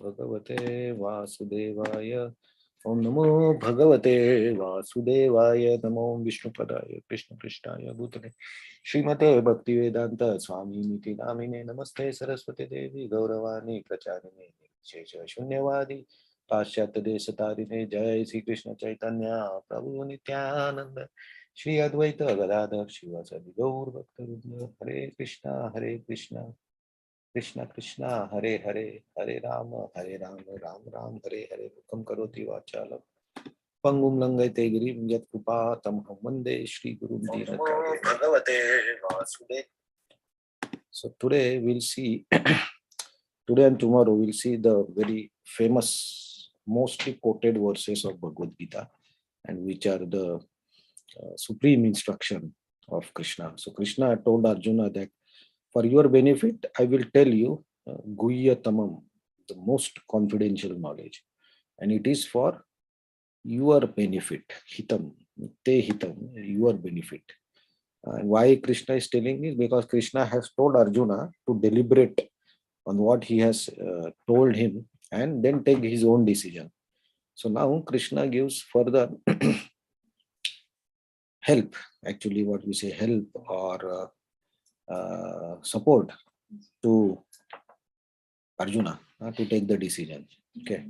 Bhagavate Vasudevaya. Om Namo Bhagavate Vasudevaya. Namo Vishnupadaya Krishna Krishnaya Bhutale Srimate Bhaktivedanta Swami Niti Namine Namaste Saraswati Devi Gauravani Pracharine Shesha Shunyavadi Paschat Desatarine Jai Sri Krishna Chaitanya Prabhu Nityananda Shri Advaita Gadadhar Shivasadi Gaur Bhaktarudya Hare Krishna Krishna Krishna Hare Hare Hare Rama Ram Ram Hare Hare Mukam Karoti Vachalam Pangum Langate Girim Yat Kupa Tamham Vande Shri Guru Dinakare Bhagavate Vasude. So today we'll see today and tomorrow we'll see the very famous mostly quoted verses of Bhagavad Gita, and which are the supreme instruction of Krishna. So Krishna told Arjuna that for your benefit, I will tell you Guhya Tamam, the most confidential knowledge. And it is for your benefit. Hitam, te hitam, your benefit. And why Krishna is telling this? Because Krishna has told Arjuna to deliberate on what he has told him and then take his own decision. So now Krishna gives further help, actually what we say help or support to Arjuna to take the decision. Okay.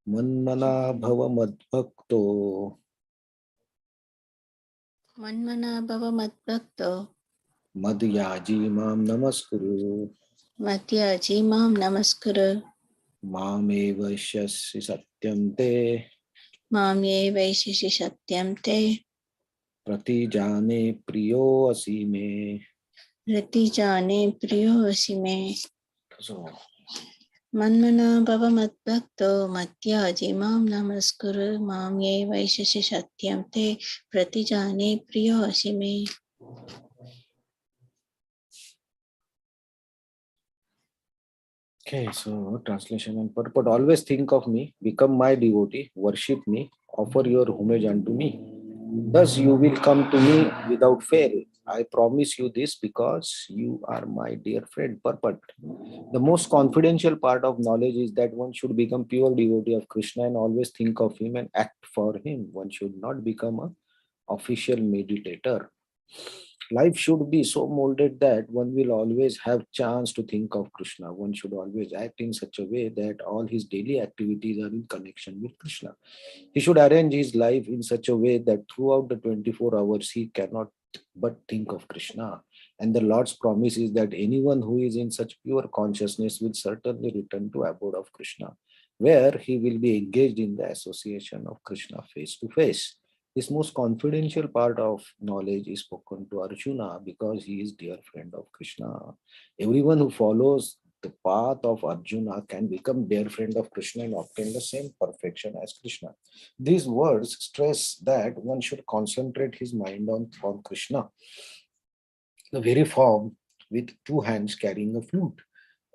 Manmana bhava madbhakto. Manmana bhava madbhakto. Madhyaji mam namaskuru. Madhyaji mam namaskuru. Mameva shasi satyam te. Mam ye vaishisi satyam te. Pratijane priyo asime. Ratijane priyo asime. So, Manmana bhava madbhakto. Madhyaji mam namaskuru. Mam ye vaishisi satyam te. Pratijane priyo asime. okay, so translation and purport. Always think of me, become my devotee, worship me, offer your homage unto me. Thus you will come to me without fail. I promise you this because you are my dear friend. Purport. The most confidential part of knowledge is that one should become pure devotee of Krishna and always think of him and act for him. One should not become an official meditator. Life should be so molded that one will always have chance to think of Krishna. One should always act in such a way that all his daily activities are in connection with Krishna. He should arrange his life in such a way that throughout the 24 hours he cannot but think of Krishna. And the Lord's promise is that anyone who is in such pure consciousness will certainly return to abode of Krishna, where he will be engaged in the association of Krishna face to face. This most confidential part of knowledge is spoken to Arjuna because he is dear friend of Krishna. Everyone who follows the path of Arjuna can become dear friend of Krishna and obtain the same perfection as Krishna. These words stress that one should concentrate his mind on Krishna, the very form with two hands carrying a flute,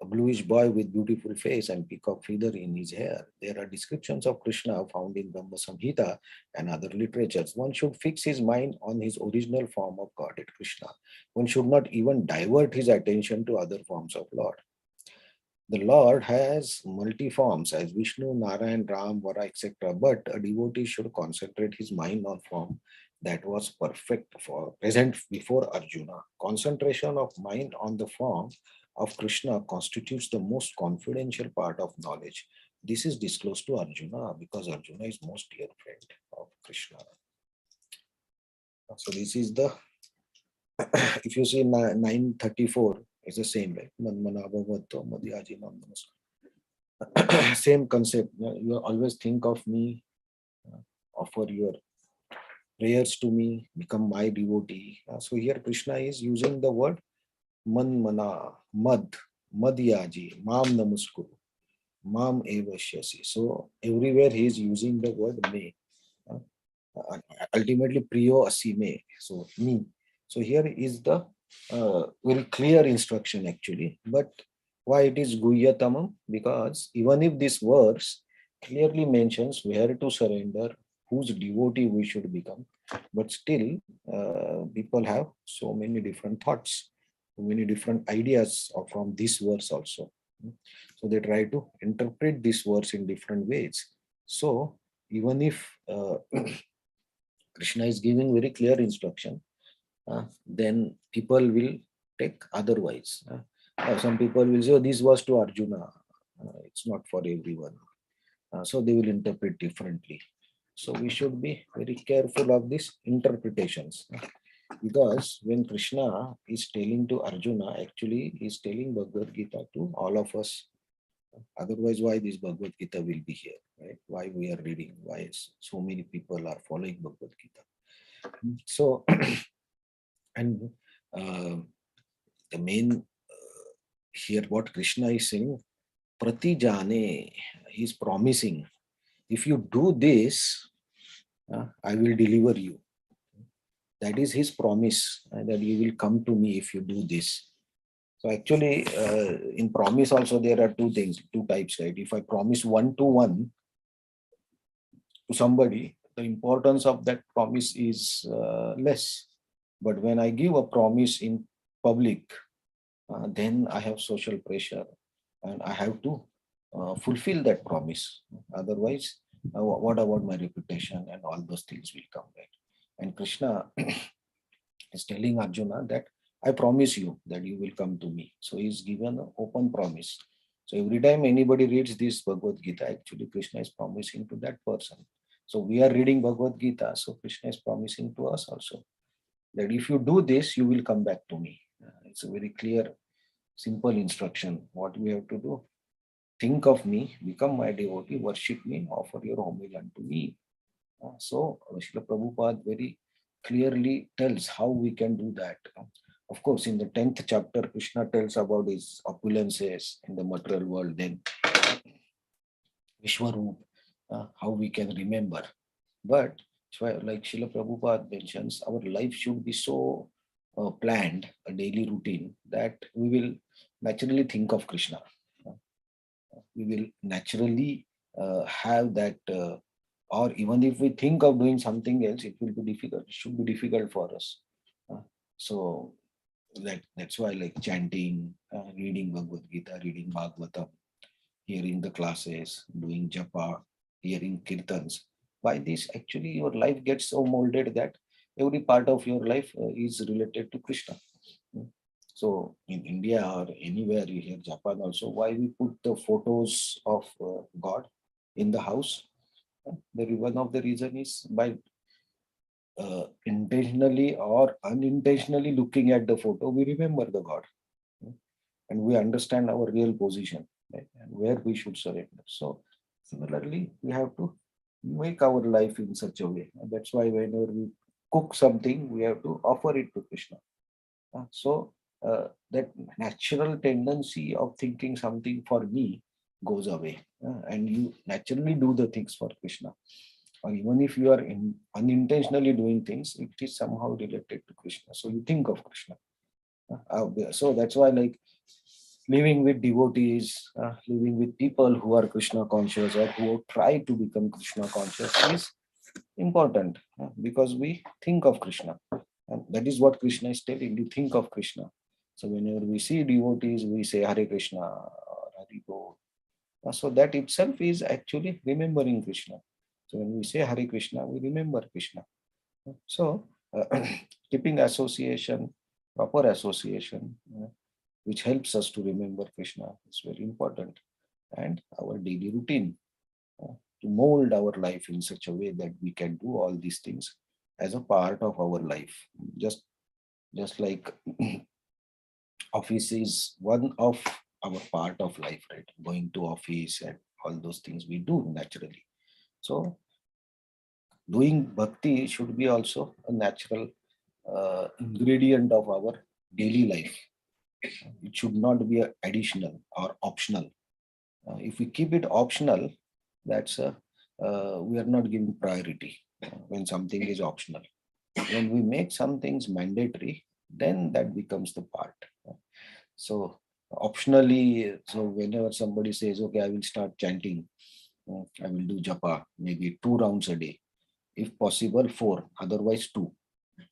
a bluish boy with beautiful face and peacock feather in his hair. There are descriptions of Krishna found in Brahma Samhita and other literatures. One should fix his mind on his original form of Godhead Krishna. One should not even divert his attention to other forms of Lord. The Lord has multi forms as Vishnu, Narayan, Ram, Vara, etc. But a devotee should concentrate his mind on form that was perfect for present before Arjuna. Concentration of mind on the form of Krishna constitutes the most confidential part of knowledge. This is disclosed to Arjuna because Arjuna is most dear friend of Krishna. So this is the, if you see 934, it's the same, right? Same concept. You always think of me, offer your prayers to me, become my devotee. So here Krishna is using the word manmana, madhyaji, mam namaskuru, mam evashyasi. So everywhere he is using the word me. Ultimately priyo asime, so me. So here is the very clear instruction actually. But why it is guhyatamam? Because even if this verse clearly mentions where to surrender, whose devotee we should become, but still people have so many different thoughts, so many different ideas from this verse also. So they try to interpret this verse in different ways. So even if Krishna is giving very clear instruction, then people will take otherwise. Some people will say, oh, this was to Arjuna. It's not for everyone. So they will interpret differently. So we should be very careful of these interpretations. Because when Krishna is telling to Arjuna, actually he is telling Bhagavad Gita to all of us. Otherwise, why this Bhagavad Gita will be here, right? Why we are reading? Why so many people are following Bhagavad Gita? So, and the main here, what Krishna is saying, Prati Jane, he's promising, if you do this, I will deliver you. That is his promise, that you will come to me if you do this. So actually, in promise also there are two things, two types, right? If I promise one-to-one to somebody, the importance of that promise is less. But when I give a promise in public, then I have social pressure and I have to fulfill that promise. Otherwise, what about my reputation and all those things will come, right? And Krishna is telling Arjuna that I promise you that you will come to me. So he's given an open promise. So every time anybody reads this Bhagavad Gita, actually Krishna is promising to that person. So we are reading Bhagavad Gita, so Krishna is promising to us also that if you do this, you will come back to me. It's a very clear, simple instruction. What we have to do: think of me, become my devotee, worship me, offer your homage unto me. So Srila Prabhupada very clearly tells how we can do that. Of course, in the 10th chapter, Krishna tells about his opulences in the material world, then Vishwaroop, how we can remember. But like Srila Prabhupada mentions, our life should be so planned, a daily routine, that we will naturally think of Krishna. We will naturally have that, or even if we think of doing something else, it will be difficult. It should be difficult for us. So that's why, like chanting, reading Bhagavad Gita, reading Bhagavatam, hearing the classes, doing japa, hearing kirtans. By this, actually, your life gets so molded that every part of your life is related to Krishna. So in India or anywhere you hear Japan also, why we put the photos of God in the house? One of the reason is by intentionally or unintentionally looking at the photo, we remember the God, and we understand our real position, right? And where we should surrender. So similarly, we have to make our life in such a way. And that's why whenever we cook something, we have to offer it to Krishna. So that natural tendency of thinking something for me goes away, and you naturally do the things for Krishna. Or even if you are unintentionally doing things, it is somehow related to Krishna. So you think of Krishna. So that's why, like, living with devotees, living with people who are Krishna conscious or who try to become Krishna conscious is important, because we think of Krishna. And that is what Krishna is telling. You think of Krishna. So whenever we see devotees, we say Hare Krishna or Hare Bol. So that itself is actually remembering Krishna. So when we say Hare Krishna, we remember Krishna. So keeping association, proper association, which helps us to remember Krishna, is very important. And our daily routine, to mold our life in such a way that we can do all these things as a part of our life. Just like office is one of our part of life, right? Going to office and all those things we do naturally. So doing bhakti should be also a natural ingredient of our daily life. It should not be additional or optional. If we keep it optional, that's we are not giving priority when something is optional. When we make some things mandatory, then that becomes the part. So optionally, so whenever somebody says, okay, I will start chanting, I will do japa, maybe 2 rounds a day, if possible 4, otherwise 2.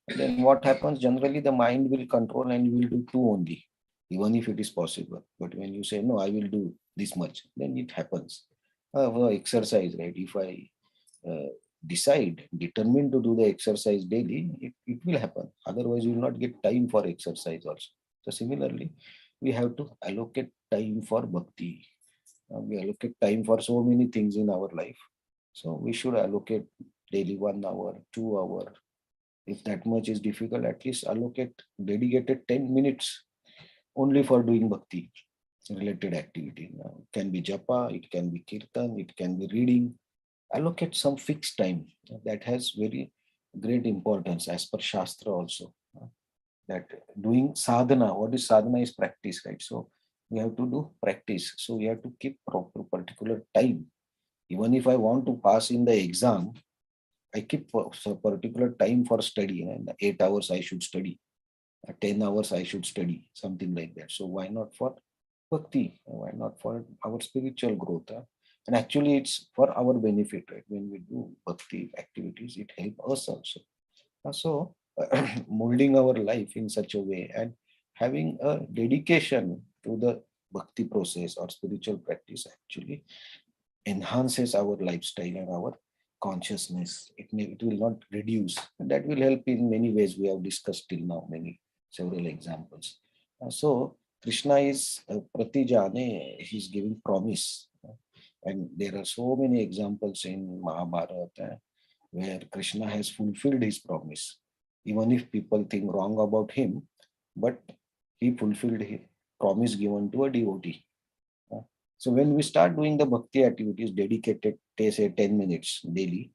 And then what happens? Generally, the mind will control and will do 2 only. even if it is possible. But when you say, no, I will do this much, then it happens. For exercise, right? If I determine to do the exercise daily, it will happen. Otherwise, you will not get time for exercise also. So similarly, we have to allocate time for bhakti. We allocate time for so many things in our life. So we should allocate daily 1 hour, 2 hour. If that much is difficult, at least allocate dedicated 10 minutes only for doing bhakti related activity. It can be japa, it can be kirtan, it can be reading. Allocate some fixed time. That has very great importance as per Shastra also. That doing sadhana, what is sadhana is practice, right? So we have to do practice. So we have to keep proper particular time. Even if I want to pass in the exam, I keep a particular time for study. And 8 hours I should study, 10 hours I should study, something like that. So why not for bhakti? Why not for our spiritual growth? And actually, it's for our benefit, right? When we do bhakti activities, it helps us also. So, molding our life in such a way and having a dedication to the bhakti process or spiritual practice actually enhances our lifestyle and our consciousness. It will not reduce. And that will help in many ways. We have discussed till now several examples. So Krishna is Pratijane, he's giving promise. And there are so many examples in Mahabharata where Krishna has fulfilled his promise. Even if people think wrong about him, but he fulfilled his promise given to a devotee. So when we start doing the bhakti activities dedicated, say 10 minutes daily,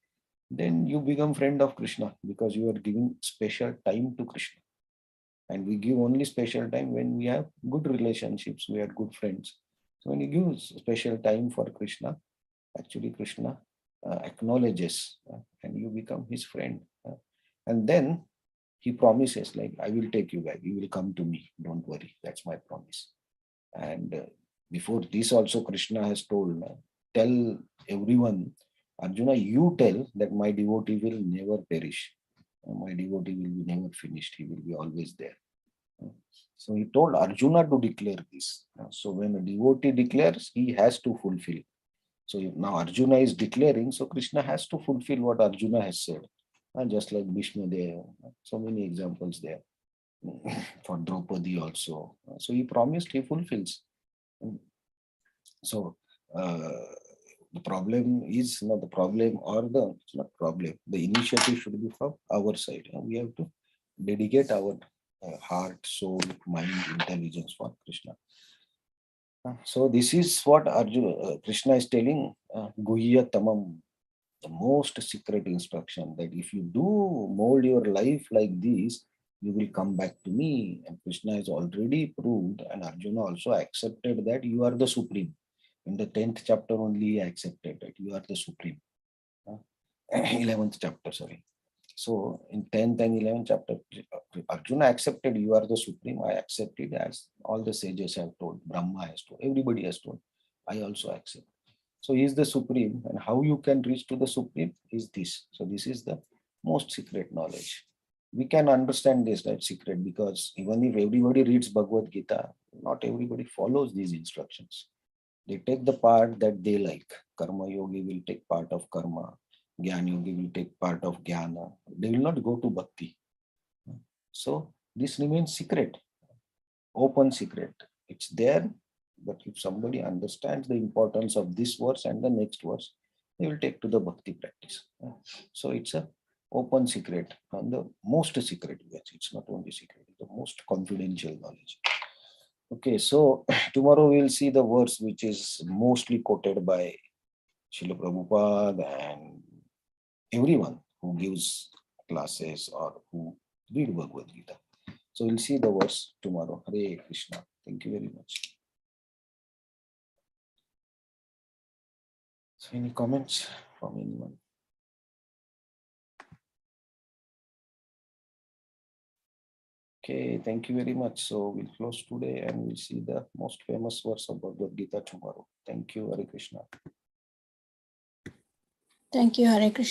then you become friend of Krishna because you are giving special time to Krishna. And we give only special time when we have good relationships, we are good friends. So when you give special time for Krishna, actually Krishna acknowledges and you become his friend. And then he promises, like, I will take you back. You will come to me. Don't worry. That's my promise. And before this also Krishna has told, tell everyone, Arjuna, you tell that my devotee will never perish. My devotee will be never finished. He will be always there. So he told Arjuna to declare this. So when a devotee declares, he has to fulfill. So now Arjuna is declaring, so Krishna has to fulfill what Arjuna has said. Just like Bhishma there, so many examples there. For Draupadi also. So he promised, he fulfills. So the problem is not the problem or it's not problem. The initiative should be from our side. We have to dedicate our heart, soul, mind, intelligence for Krishna. So this is what Arjuna, Krishna is telling, Guhya Tamam, the most secret instruction, that if you do mold your life like this, you will come back to me. And Krishna has already proved, and Arjuna also accepted that you are the supreme. In the 10th chapter only he accepted that you are the supreme. 11th chapter, sorry. So in 10th and 11th chapter, Arjuna accepted you are the supreme. I accepted, as all the sages have told, Brahma has told, everybody has told. I also accept. So he is the supreme, and how you can reach to the supreme is this. So this is the most secret knowledge. We can understand this, right, secret, because even if everybody reads Bhagavad Gita, not everybody follows these instructions. They take the part that they like. Karma yogi will take part of karma. Jnana yogi will take part of jnana. They will not go to bhakti. So this remains secret, open secret. It's there, but if somebody understands the importance of this verse and the next verse, they will take to the bhakti practice. So it's a open secret, and the most secret. Yes, it's not only secret, it's the most confidential knowledge. Okay, so tomorrow we'll see the verse which is mostly quoted by Srila Prabhupada and everyone who gives classes or who read Bhagavad Gita. So we'll see the verse tomorrow. Hare Krishna. Thank you very much. So any comments from anyone? Okay, thank you very much. So we'll close today and we'll see the most famous verse of Bhagavad Gita tomorrow. Thank you, Hare Krishna. Thank you, Hare Krishna.